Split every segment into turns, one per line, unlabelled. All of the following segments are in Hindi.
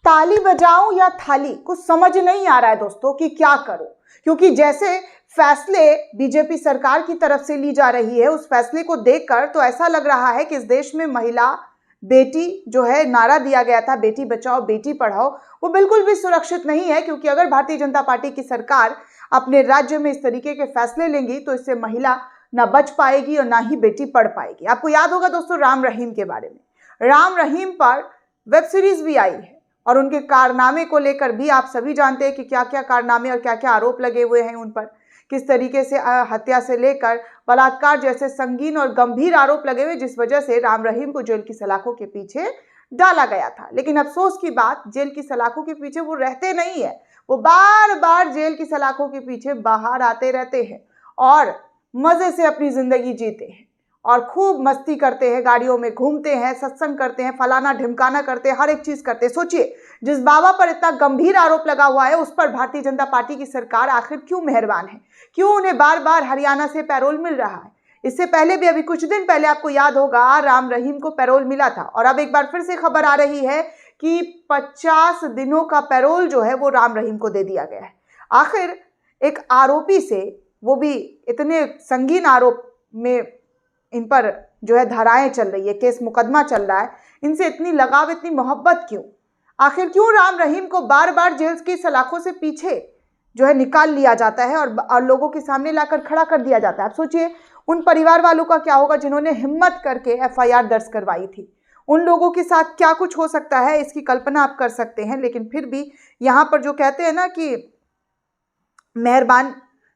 ताली बजाऊं या थाली, कुछ समझ नहीं आ रहा है दोस्तों कि क्या करूं। क्योंकि जैसे फैसले बीजेपी सरकार की तरफ से ली जा रही है, उस फैसले को देखकर तो ऐसा लग रहा है कि इस देश में महिला बेटी जो है, नारा दिया गया था बेटी बचाओ बेटी पढ़ाओ, वो बिल्कुल भी सुरक्षित नहीं है। क्योंकि अगर भारतीय जनता पार्टी की सरकार अपने राज्य में इस तरीके के फैसले लेंगी तो इससे महिला ना बच पाएगी और ना ही बेटी पढ़ पाएगी। आपको याद होगा दोस्तों राम रहीम के बारे में। राम रहीम पर वेब सीरीज भी आई है और उनके कारनामे को लेकर भी आप सभी जानते हैं कि क्या क्या कारनामे और क्या क्या आरोप लगे हुए हैं उन पर। किस तरीके से हत्या से लेकर बलात्कार जैसे संगीन और गंभीर आरोप लगे हुए, जिस वजह से राम रहीम को जेल की सलाखों के पीछे डाला गया था। लेकिन अफसोस की बात, जेल की सलाखों के पीछे वो रहते नहीं है, वो बार बार जेल की सलाखों के पीछे बाहर आते रहते हैं और मजे से अपनी जिंदगी जीते हैं और खूब मस्ती करते हैं, गाड़ियों में घूमते हैं, सत्संग करते हैं, फलाना ढिमकाना करते हैं, हर एक चीज करते हैं। सोचिए, जिस बाबा पर इतना गंभीर आरोप लगा हुआ है उस पर भारतीय जनता पार्टी की सरकार आखिर क्यों मेहरबान है? क्यों उन्हें बार बार हरियाणा से पैरोल मिल रहा है? इससे पहले भी अभी कुछ दिन पहले आपको याद होगा राम रहीम को पैरोल मिला था और अब एक बार फिर से खबर आ रही है कि 50 दिनों का पैरोल जो है वो राम रहीम को दे दिया गया है। आखिर एक आरोपी से, वो भी इतने संगीन आरोप में इन पर जो है धाराएं चल रही है, केस मुकदमा चल रहा है, इनसे इतनी लगाव, इतनी मोहब्बत क्यों? आखिर क्यों राम रहीम को बार बार जेल की सलाखों से पीछे जो है निकाल लिया जाता है और लोगों के सामने लाकर खड़ा कर दिया जाता है? आप सोचिए उन परिवार वालों का क्या होगा जिन्होंने हिम्मत करके एफआईआर दर्ज करवाई थी। उन लोगों के साथ क्या कुछ हो सकता है, इसकी कल्पना आप कर सकते हैं। लेकिन फिर भी यहाँ पर जो कहते हैं ना कि मेहरबान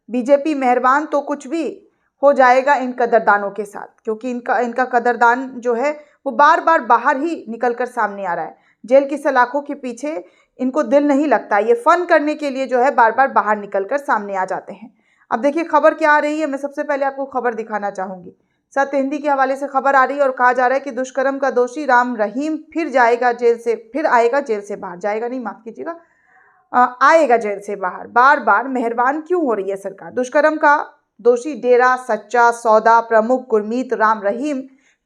बीजेपी मेहरबान, तो कुछ भी हो जाएगा इन कदरदानों के साथ। क्योंकि इनका कदरदान जो है वो बार बार बाहर ही निकल कर सामने आ रहा है। जेल की सलाखों के पीछे इनको दिल नहीं लगता, ये फन करने के लिए जो है बार बार बाहर निकल कर सामने आ जाते हैं। अब देखिए खबर क्या आ रही है, मैं सबसे पहले आपको खबर दिखाना चाहूंगी। सत्य हिंदी के हवाले से खबर आ रही है और कहा जा रहा है कि दुष्कर्म का दोषी राम रहीम फिर आएगा जेल से बाहर, जाएगा नहीं, माफ कीजिएगा, आएगा जेल से बाहर। बार बार मेहरबान क्यों हो रही है सरकार? दुष्कर्म का दोषी डेरा सच्चा सौदा प्रमुख गुरमीत राम रहीम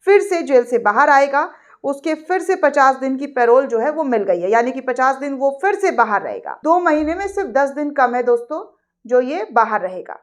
फिर से जेल से बाहर आएगा। उसके फिर से 50 दिन की पैरोल जो है वो मिल गई है, यानी कि 50 दिन वो फिर से बाहर रहेगा। 2 महीने में सिर्फ 10 दिन कम है दोस्तों जो ये बाहर रहेगा।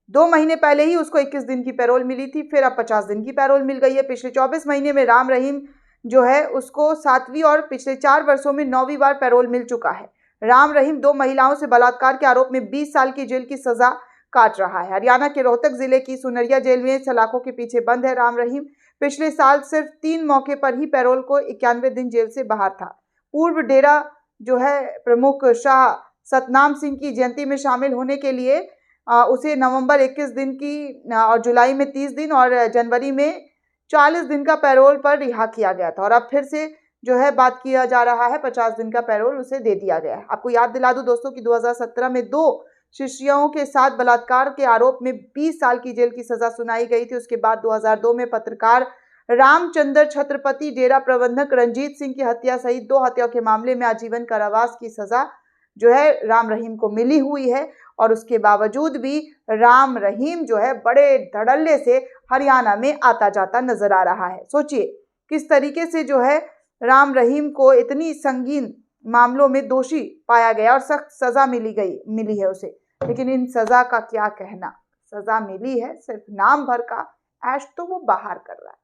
2 महीने पहले ही उसको 21 दिन की पैरोल मिली थी, फिर अब 50 दिन की पैरोल मिल गई है। पिछले 24 महीने में राम रहीम जो है उसको 7वीं और पिछले 4 वर्षों में 9वीं बार पैरोल मिल चुका है। राम रहीम 2 महिलाओं से बलात्कार के आरोप में 20 साल की जेल की सजा काट रहा है। हरियाणा के रोहतक जिले की सुनरिया जेल में सलाखों के पीछे बंद है राम रहीम। पिछले साल सिर्फ 3 मौके पर ही पैरोल को 91 दिन जेल से बाहर था। पूर्व डेरा जो है प्रमुख शाह सतनाम सिंह की जयंती में शामिल होने के लिए उसे नवंबर 21 दिन की और जुलाई में 30 दिन और जनवरी में 40 दिन का पैरोल पर रिहा किया गया था। और अब फिर से जो है बात किया जा रहा है 50 दिन का पैरोल उसे दे दिया गया है। आपको याद दिला दूं दोस्तों कि 2017 में 2 शिष्यों के साथ बलात्कार के आरोप में 20 साल की जेल की सजा सुनाई गई थी। उसके बाद 2002 में पत्रकार रामचंद्र छत्रपति, डेरा प्रबंधक रंजीत सिंह की हत्या सहित 2 हत्याओं के मामले में आजीवन कारावास की सजा जो है राम रहीम को मिली हुई है। और उसके बावजूद भी राम रहीम जो है बड़े धड़ल्ले से हरियाणा में आता जाता नजर आ रहा है। सोचिए किस तरीके से जो है राम रहीम को इतनी संगीन मामलों में दोषी पाया गया और सख्त सजा मिली है उसे। लेकिन इन सजा का क्या कहना, सजा मिली है, सिर्फ नाम भर का ऐश तो वो बाहर कर रहा है,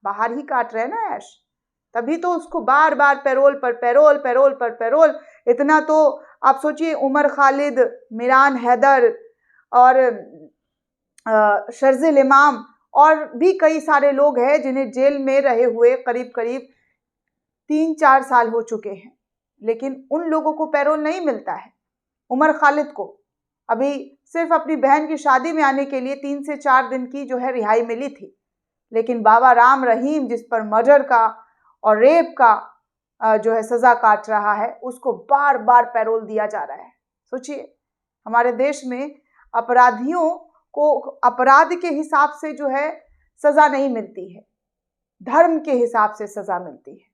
बाहर ही काट रहे हैं ना ऐश। तभी तो उसको बार बार पैरोल पर पैरोल, पैरोल पर पैरोल। इतना तो आप सोचिए उमर खालिद, मिरान हैदर और शर्जिल इमाम और भी कई सारे लोग हैं जिन्हें जेल में रहे हुए करीब करीब 3-4 साल हो चुके हैं, लेकिन उन लोगों को पैरोल नहीं मिलता है। उमर खालिद को अभी सिर्फ अपनी बहन की शादी में आने के लिए 3 से 4 दिन की जो है रिहाई मिली थी। लेकिन बाबा राम रहीम जिस पर मर्डर का और रेप का जो है सजा काट रहा है, उसको बार बार पैरोल दिया जा रहा है। सोचिए हमारे देश में अपराधियों को अपराध के हिसाब से जो है सजा नहीं मिलती है, धर्म के हिसाब से सजा मिलती है।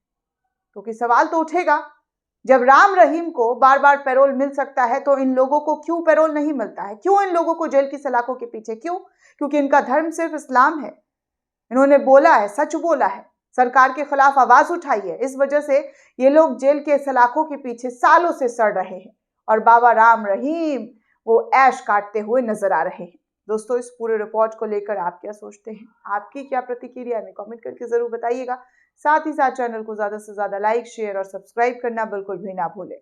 क्योंकि सवाल तो उठेगा, जब राम रहीम को बार बार पैरोल मिल सकता है तो इन लोगों को क्यों पैरोल नहीं मिलता है? क्यों इन लोगों को जेल की सलाखों के पीछे? क्यों? क्योंकि इनका धर्म सिर्फ इस्लाम है। इन्होंने बोला है, सच बोला है, सरकार के खिलाफ आवाज उठाई है। इस वजह से ये लोग जेल के सलाखों के पीछे सालों से सड़ रहे हैं और बाबा राम रहीम वो ऐश काटते हुए नजर आ रहे हैं। दोस्तों, इस पूरे रिपोर्ट को लेकर आप क्या सोचते हैं? आपकी क्या प्रतिक्रिया है? कमेंट करके जरूर बताइएगा। साथ ही साथ चैनल को ज्यादा से ज्यादा लाइक, शेयर और सब्सक्राइब करना बिल्कुल भी ना भूलें।